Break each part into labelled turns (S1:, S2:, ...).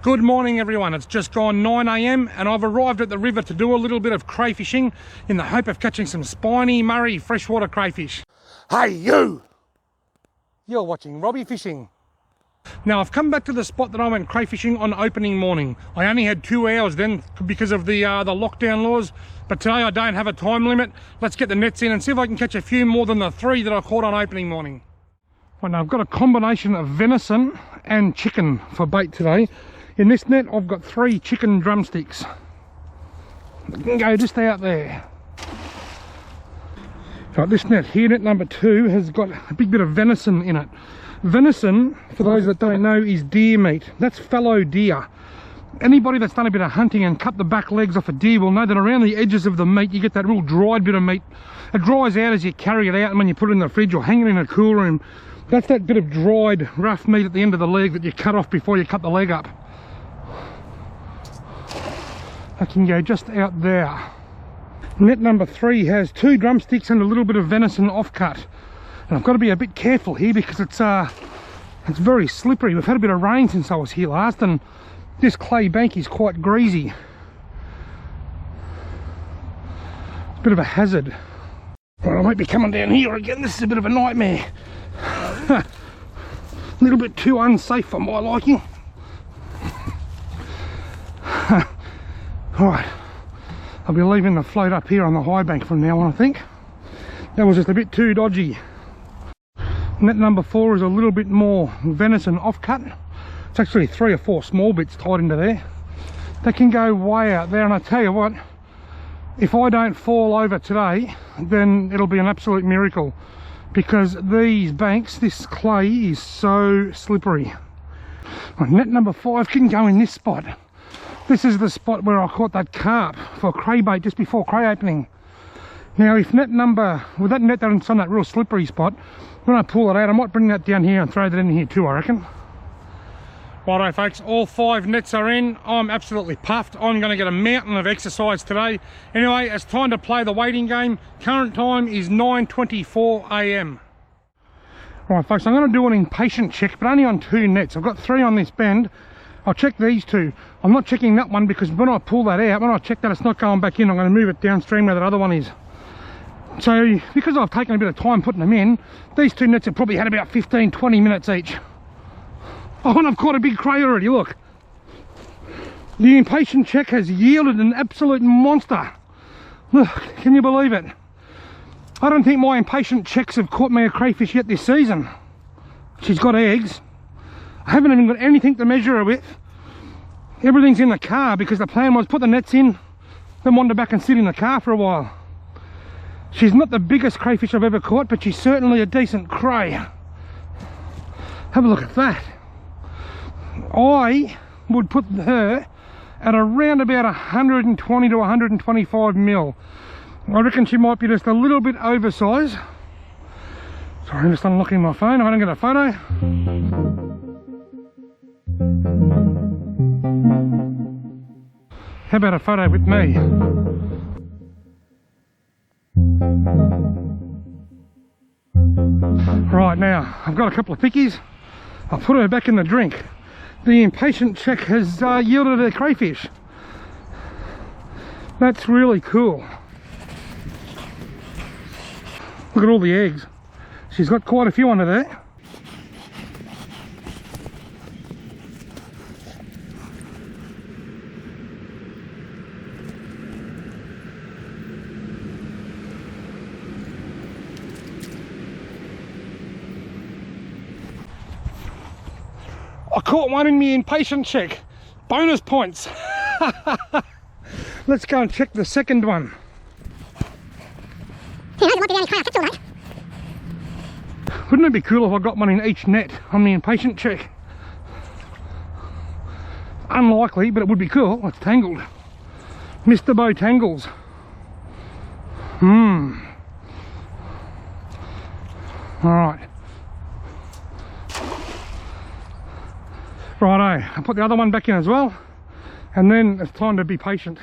S1: Good morning everyone, it's just gone 9 AM and I've arrived at the river to do a little bit of crayfishing in the hope of catching some spiny Murray freshwater crayfish. Hey you! You're watching Robbie Fishing. Now I've come back to the spot that I went crayfishing on opening morning. I only had 2 hours then because of the lockdown laws, but today I don't have a time limit. Let's get the nets in and see if I can catch a few more than the 3 that I caught on opening morning. Right, now I've got a combination of venison and chicken for bait today. In this net I've got 3 chicken drumsticks. They can go just out there. Right, this net here, net number 2, has got a big bit of venison in it. Venison, for those that don't know, is deer meat. That's fallow deer. Anybody that's done a bit of hunting and cut the back legs off a deer will know that around the edges of the meat you get that real dried bit of meat. It dries out as you carry it out and when you put it in the fridge or hang it in a cool room. That's that bit of dried rough meat at the end of the leg that you cut off before you cut the leg up. I can go just out there. Net number 3 has 2 drumsticks and a little bit of venison offcut. And I've got to be a bit careful here because it's very slippery. We've had a bit of rain since I was here last and this clay bank is quite greasy. It's a bit of a hazard. Right, I might be coming down here again. This is a bit of a nightmare. A little bit too unsafe for my liking. Alright, I'll be leaving the float up here on the high bank from now on, I think. That was just a bit too dodgy. Net number 4 is a little bit more venison offcut. It's actually 3 or 4 small bits tied into there. They can go way out there, and I tell you what, if I don't fall over today, then it'll be an absolute miracle. Because these banks, this clay is so slippery. Net number 5 can go in this spot. This is the spot where I caught that carp for cray bait just before cray opening. Now if net number, with that net that's on that real slippery spot, when I pull it out I might bring that down here and throw that in here too, I reckon. Righto folks, all 5 nets are in. I'm absolutely puffed. I'm going to get a mountain of exercise today. Anyway, it's time to play the waiting game. Current time is 9:24 AM. Right folks, I'm going to do an impatient check, but only on 2 nets. I've got 3 on this bend. I'll check these 2. I'm not checking that one because when I pull that out, when I check that it's not going back in, I'm going to move it downstream where that other one is. So because I've taken a bit of time putting them in, these 2 nets have probably had about 15-20 minutes each. Oh, and I've caught a big cray already, look. The impatient check has yielded an absolute monster. Look, can you believe it? I don't think my impatient checks have caught me a crayfish yet this season. She's got eggs. I haven't even got anything to measure her with. Everything's in the car because the plan was put the nets in, then wander back and sit in the car for a while. She's not the biggest crayfish I've ever caught, but she's certainly a decent cray. Have a look at that. I would put her at around about 120 to 125 mil. I reckon she might be just a little bit oversized. Sorry, I'm just unlocking my phone. I don't get a photo. How about a photo with me? Right, now I've got a couple of pickies. I'll put her back in the drink. The impatient check has yielded a crayfish. That's really cool. Look at all the eggs. She's got quite a few under there. I caught one in me impatient check. Bonus points. Let's go and check the second one. Wouldn't it be cool if I got one in each net on the impatient check? Unlikely, but it would be cool. It's tangled. Mr. Bow tangles. Alright. Righto, I'll put the other one back in as well, and then it's time to be patient.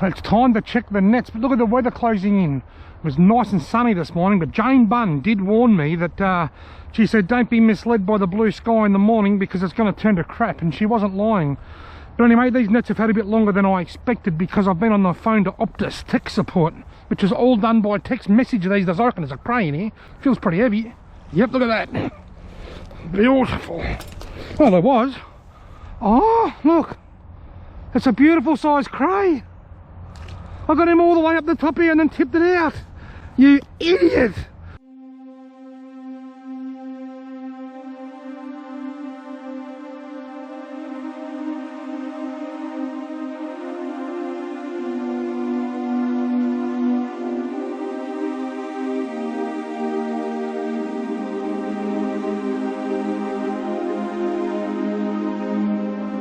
S1: It's time to check the nets, but look at the weather closing in. It was nice and sunny this morning, but Jane Bunn did warn me that she said don't be misled by the blue sky in the morning because it's going to turn to crap, and she wasn't lying. But anyway, these nets have had a bit longer than I expected because I've been on the phone to Optus tech support, which is all done by text message these days. I reckon there's a cray in here. Feels pretty heavy. Yep, look at that. Beautiful. Well, there was. Oh, look. It's a beautiful sized cray. I got him all the way up the top here and then tipped it out. You idiot.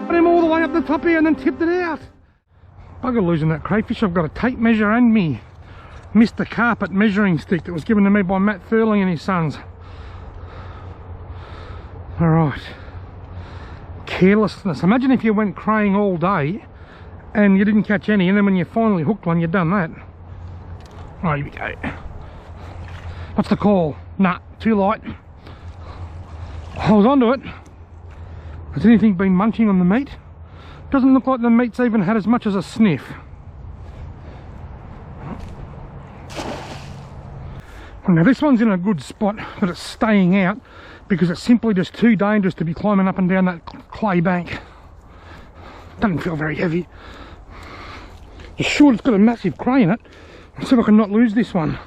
S1: Got him all the way up the top here and then tipped it out. Bugger losing that crayfish. I've got a tape measure and me Mr. Carpet measuring stick that was given to me by Matt Thurling and his sons. Alright. Carelessness. Imagine if you went craying all day and you didn't catch any, and then when you finally hooked one, you've done that. Right, here we go. What's the call? Nah, too light. I was onto it. Has anything been munching on the meat? Doesn't look like the meat's even had as much as a sniff. Now this one's in a good spot, but it's staying out because it's simply just too dangerous to be climbing up and down that clay bank. Doesn't feel very heavy. You're sure it's got a massive cray in it? Let's see if I can not lose this one.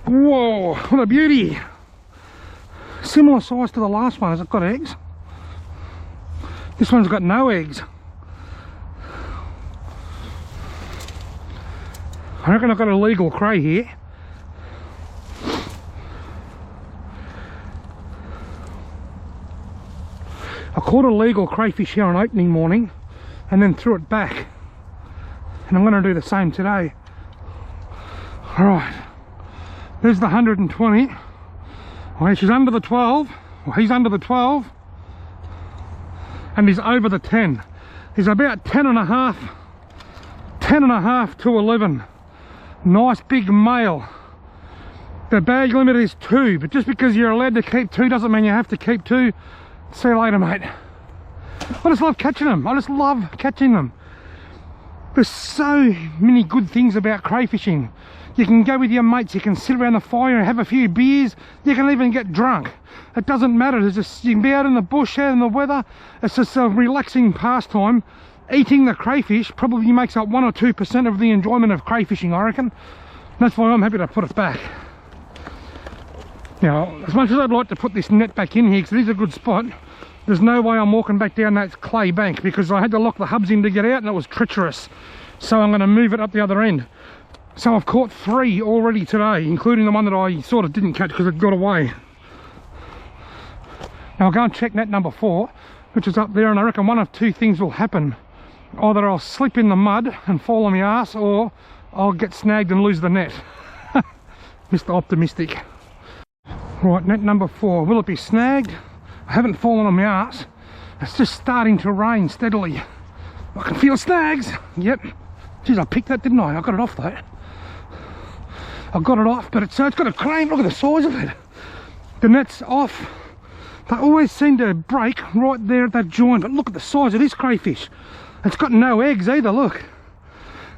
S1: Whoa, what a beauty. Similar size to the last one. Has it got eggs? This one's got no eggs. I reckon I've got a legal cray here. I caught a legal crayfish here on opening morning and then threw it back. And I'm going to do the same today. Alright, there's the 120. Well, she's under the 12. Well, he's under the 12. And he's over the 10. He's about 10 and a half to 11. Nice big male. The bag limit is 2, but just because you're allowed to keep 2 doesn't mean you have to keep 2. See you later, mate. I just love catching them. I just love catching them. There's so many good things about crayfishing. You can go with your mates, you can sit around the fire and have a few beers, you can even get drunk. It doesn't matter. There's just, you can be out in the bush, out in the weather. It's just a relaxing pastime. Eating the crayfish probably makes up 1 or 2% of the enjoyment of crayfishing, I reckon. That's why I'm happy to put it back. Now, as much as I'd like to put this net back in here, because it is a good spot, there's no way I'm walking back down that clay bank because I had to lock the hubs in to get out and it was treacherous. So I'm going to move it up the other end. So I've caught 3 already today, including the one that I sort of didn't catch because it got away. Now I'll go and check net number 4, which is up there, and I reckon one of 2 things will happen. Either I'll slip in the mud and fall on my ass, or I'll get snagged and lose the net. Mr. Optimistic. Right, net number 4. Will it be snagged? I haven't fallen on my ass. It's just starting to rain steadily. I can feel snags. Yep. Geez, I picked that, didn't I? I got it off though. I got it off, but it's got a crane. Look at the size of it. The net's off. They always seem to break right there at that joint, but look at the size of this crayfish. It's got no eggs either, look.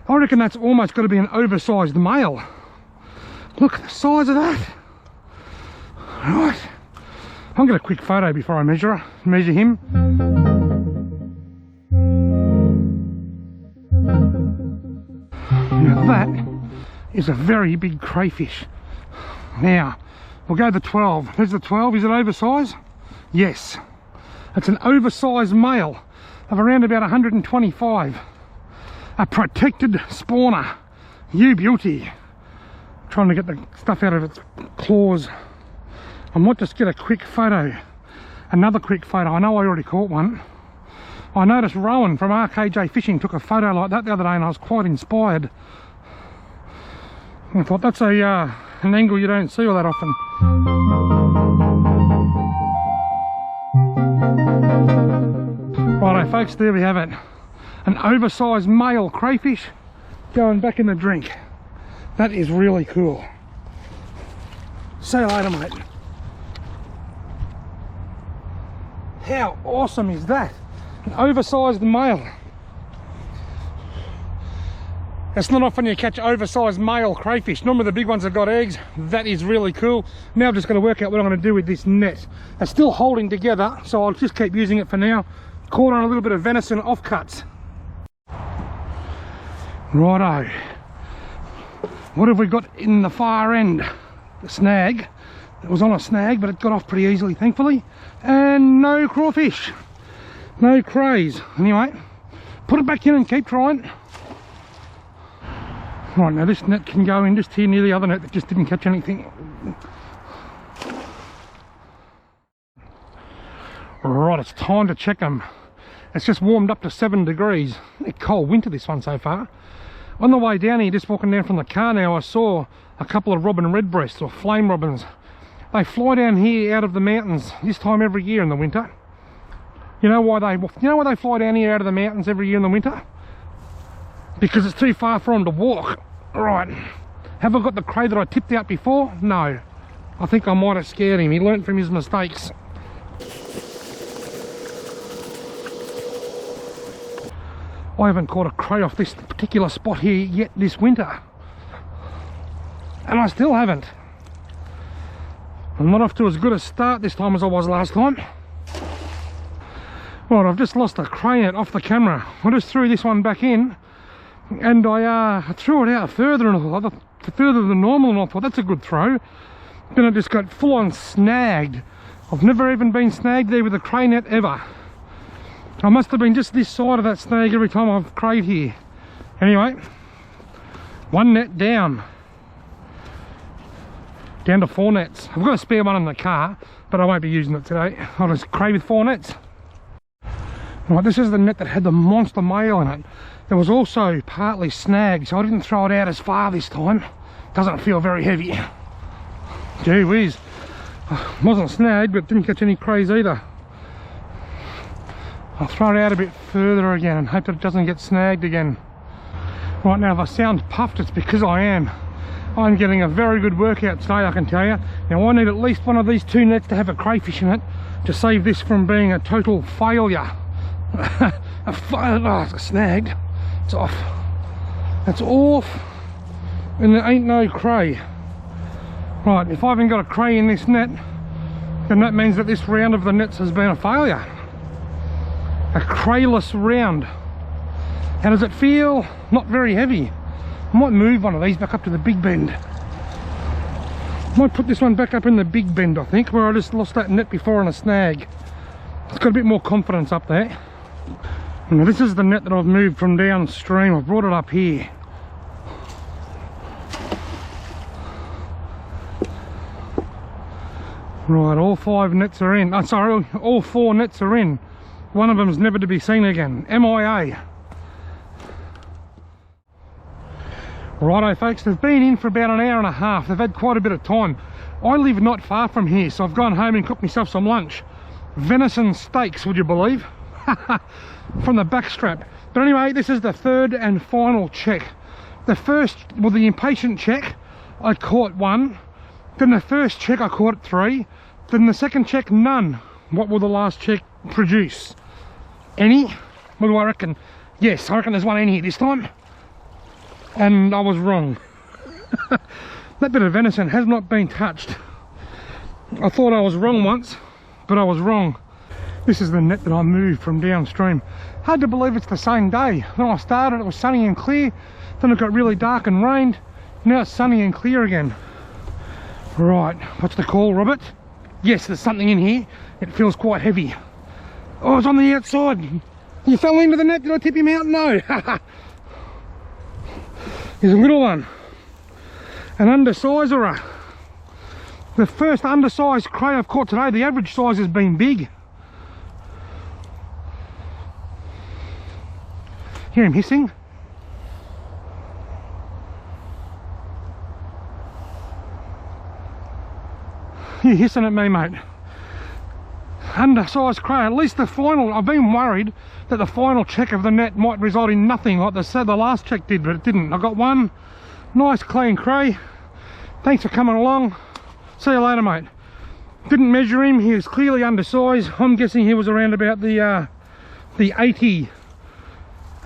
S1: I reckon that's almost got to be an oversized male. Look at the size of that. Right. I'll get a quick photo before I measure him. Now that is a very big crayfish. Now, we'll go the 12. There's the 12. Is it oversized? Yes. It's an oversized male of around about 125. A protected spawner. You beauty. Trying to get the stuff out of its claws. I might just get a quick photo. Another quick photo. I know I already caught one. I noticed Rowan from RKJ Fishing took a photo like that the other day and I was quite inspired. I thought that's an angle you don't see all that often. Righto folks, there we have it. An oversized male crayfish going back in the drink. That is really cool. See you later, mate. How awesome is that? An oversized male. It's not often you catch oversized male crayfish. Normally the big ones have got eggs. That is really cool. Now I'm just going to work out what I'm going to do with this net. It's still holding together, so I'll just keep using it for now. Caught on a little bit of venison offcuts. Righto. What have we got in the far end? The snag. It was on a snag, but it got off pretty easily, thankfully. And no crawfish. No crays. Anyway, put it back in and keep trying. Right, now this net can go in just here near the other net that just didn't catch anything. Right, it's time to check them. It's just warmed up to 7 degrees. A cold winter this one so far. On the way down here, just walking down from the car now, I saw a couple of robin redbreasts, or flame robins. They fly down here out of the mountains this time every year in the winter. You know why they fly down here out of the mountains every year in the winter? Because it's too far for them to walk. Right, have I got the cray that I tipped out before? No, I think I might have scared him. He learnt from his mistakes. I haven't caught a cray off this particular spot here yet this winter, and I still haven't. I'm not off to as good a start this time as I was last time. Right, I've just lost a cray net off the camera. I just threw this one back in, and I threw it out further than normal, and I thought that's a good throw. Then it just got full on snagged. I've never even been snagged there with a cray net ever. I must have been just this side of that snag every time I've crayed here. Anyway, one net down. Down to 4 nets. I've got a spare one in the car, but I won't be using it today. I'll just cray with 4 nets. Right, this is the net that had the monster male in it. It was also partly snagged, so I didn't throw it out as far this time. Doesn't feel very heavy. Gee whiz. Wasn't snagged, but didn't catch any crays either. I'll throw it out a bit further again and hope that it doesn't get snagged again. Right, now if I sound puffed, it's because I am. I'm getting a very good workout today, I can tell you. Now I need at least one of these 2 nets to have a crayfish in it to save this from being a total failure. Oh, it's snagged. It's off. It's off, and there ain't no cray. Right, if I haven't got a cray in this net, then that means that this round of the nets has been a failure. A crayless round. How does it feel? Not very heavy. I might move one of these back up to the big bend. Might put this one back up in the big bend, I think, where I just lost that net before on a snag. It's got a bit more confidence up there. Now this is the net that I've moved from downstream. I've brought it up here. Right, all 5 nets are in. Sorry, all 4 nets are in. One of them's never to be seen again. MIA. Righto folks, they've been in for about an hour and a half. They've had quite a bit of time. I live not far from here, so I've gone home and cooked myself some lunch. Venison steaks, would you believe? From the backstrap. But anyway, this is the 3rd and final check. The first, well, the impatient check, I caught 1. Then the first check I caught 3. Then the second check, none. What will the last check produce? Any? What do I reckon? Yes, I reckon there's one in here this time. And I was wrong. That bit of venison has not been touched. I thought I was wrong once, but I was wrong. This is the net that I moved from downstream. Hard to believe it's the same day. When I started, it was sunny and clear. Then it got really dark and rained. Now it's sunny and clear again. Right, what's the call, Robert? Yes, there's something in here. It feels quite heavy. Oh, it's on the outside. You fell into the net. Did I tip him out? No. Here's a little one. An undersizer. The first undersized cray I've caught today. The average size has been big. Hear him hissing. You're hissing at me, mate. Undersized cray, at least the final. I've been worried that the final check of the net might result in nothing like the last check did, but it didn't. I got 1, Nice clean cray. Thanks for coming along. See you later, mate. Didn't measure him, he was clearly undersized. I'm guessing he was around about the 80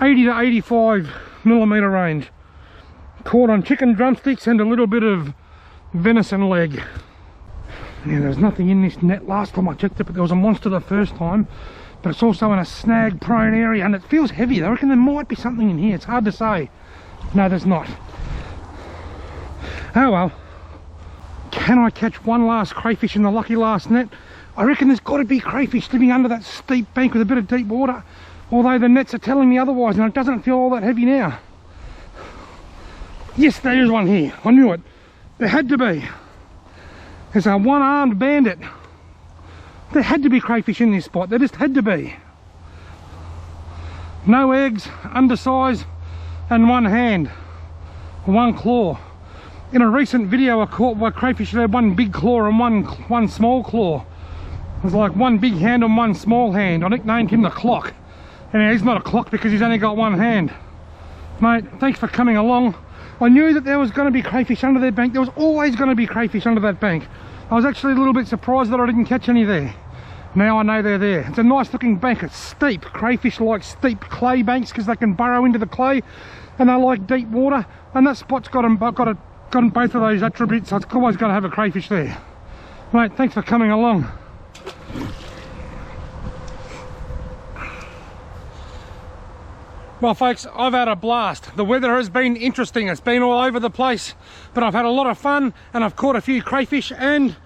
S1: to 85 millimeter range. Caught on chicken drumsticks and a little bit of venison leg. Yeah, there was nothing in this net last time I checked it, but there was a monster the first time. But it's also in a snag prone area and it feels heavy. I reckon there might be something in here, it's hard to say. No, there's not. Oh well. Can I catch one last crayfish in the lucky last net? I reckon there's got to be crayfish living under that steep bank with a bit of deep water. Although the nets are telling me otherwise and it doesn't feel all that heavy now. Yes, there is one here. I knew it. There had to be. There's a one-armed bandit. There had to be crayfish in this spot. There just had to be. No eggs, undersized, and one hand, one claw. In a recent video I caught my crayfish that had one big claw and one small claw. It was like one big hand and one small hand. I nicknamed him the clock. And he's not a clock because he's only got one hand. Mate, thanks for coming along. I knew that there was going to be crayfish under that bank. There was always going to be crayfish under that bank. I was actually a little bit surprised that I didn't catch any there. Now I know they're there. It's a nice looking bank. It's steep. Crayfish like steep clay banks because they can burrow into the clay and they like deep water. And that spot's got both of those attributes, so it's always going to have a crayfish there. Mate, thanks for coming along. Well folks, I've had a blast. The weather has been interesting. It's been all over the place, but I've had a lot of fun and I've caught a few crayfish, and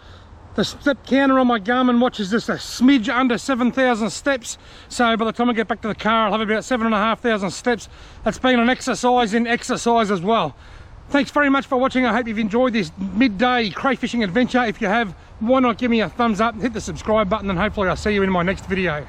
S1: the step counter on my Garmin watch is just a smidge under 7,000 steps. So by the time I get back to the car, I'll have about 7,500 steps. That's been an exercise in exercise as well. Thanks very much for watching. I hope you've enjoyed this midday crayfishing adventure. If you have, why not give me a thumbs up, hit the subscribe button, and hopefully I'll see you in my next video.